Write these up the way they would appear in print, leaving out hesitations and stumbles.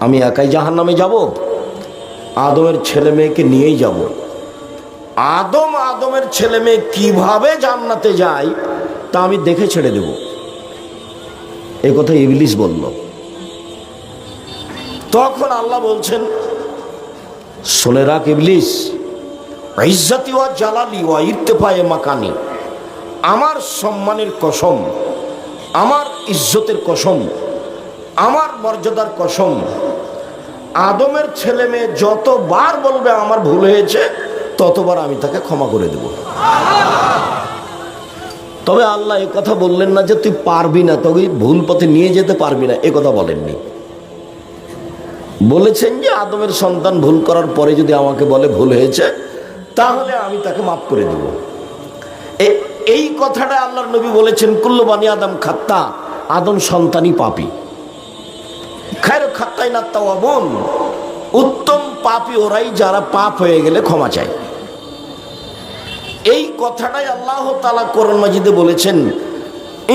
আমি একাই জাহান্নামে যাব? আদমের ছেলে মেয়েকে নিয়েই যাব। আদমের ছেলে মেয়ে কিভাবে জান্নাতে যায় তা আমি দেখে ছেড়ে দেব। এ কথা ইবলিস বলল। তখন আল্লাহ বলছেন, শুনে রাখ ইবলিস, ইজ্জতি ওয়া জালালি ওয়া ইরতিফায়ে মাকানি, আমার সম্মানের কসম, আমার ইজ্জতের কসম, আমার মর্যাদার কসম, আদমের ছেলে মেয়ে যতবার বলবে আমার ভুল হয়েছে ততবার আমি তাকে ক্ষমা করে দেব। তবে আল্লাহ এ কথা বললেন না যে তুই পারবি না, তোকে ভুল পথে নিয়ে যেতে পারবি না, এ কথা বলেননি। বলেছেন যে আদমের সন্তান ভুল করার পরে যদি আমাকে বলে ভুল হয়েছে তাহলে আমি তাকে মাফ করে দেব। এই কথাটা আল্লাহর নবী বলেছেন, কুল্লু বানি আদম খাত্তা, আদম সন্তানই পাপী। খায়রু খাত্তাই না তাওয়াবুন, উত্তম পাপী ওরাই যারা পাপ হয়ে গেলে ক্ষমা চায়। এই কথাটাই আল্লাহ তাআলা কোরআন মাজিদে বলেছেন,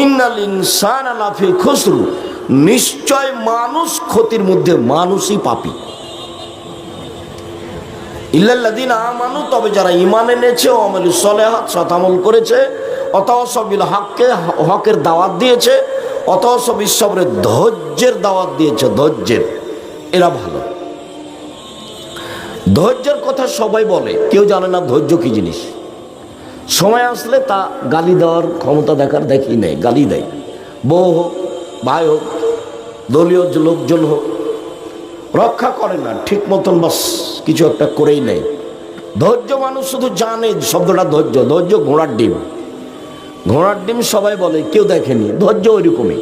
ইন্নাল ইনসানা লাফি খুসর, নিশ্চয় মানুষ ক্ষতির মধ্যে, মানুষই পাপী। ইল্লাল্লাযীনা আমানু, তবে যারা ঈমান এনেছে, ওয়া আমালুস সালিহাত, সৎ আমল করেছে, ওয়াতাওয়াসাউ বিল হাক্কি, হকের দাওয়াত দিয়েছে, ওয়াতাওয়াসাউ বিস সবর, ধৈর্যের দাওয়াত দিয়েছে, ধৈর্যের, এরা ভালো। ধৈর্যের কথা সবাই বলে, কেউ জানে না ধৈর্য কি জিনিস। সময় আসলে তা গালি দেওয়ার ক্ষমতা দেখার দেখি নেই, গালি দেয়। বউ হোক, ভাই হোক, দলীয় লোকজন হোক, রক্ষা করে না ঠিক মতন, বাস কিছু একটা করেই নেই। ধৈর্য মানুষ শুধু জানে শব্দটা ধৈর্য, ধৈর্য ঘোড়ার ডিম। ঘোড়ার ডিম সবাই বলে, কেউ দেখেনি। ধৈর্য ওইরকমই।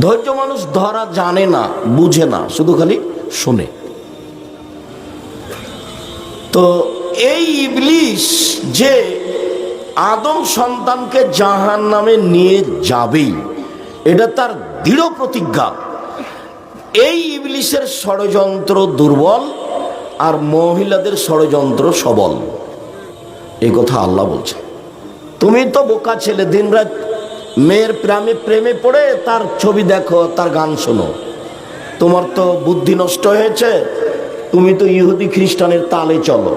ধৈর্য মানুষ ধরা জানে না, বুঝে না, শুধু খালি শোনে। তো এই ইবলিস যে আদম সন্তানকে জাহান্নামে নিয়ে যাবেই, এটা তার দৃঢ় প্রতিজ্ঞা। এই ইবলিসের ষড়যন্ত্র দুর্বল আর মহিলাদের ষড়যন্ত্র সবল, এই কথা আল্লাহ বলছে। তুমি তো বোকা ছেলে, দিনরাত মেয়ের প্রেমে পড়ে তার ছবি দেখো, তার গান শোনো, তোমার তো বুদ্ধি নষ্ট হয়েছে, তুমি তো ইহুদি খ্রিস্টানের তালে চলো।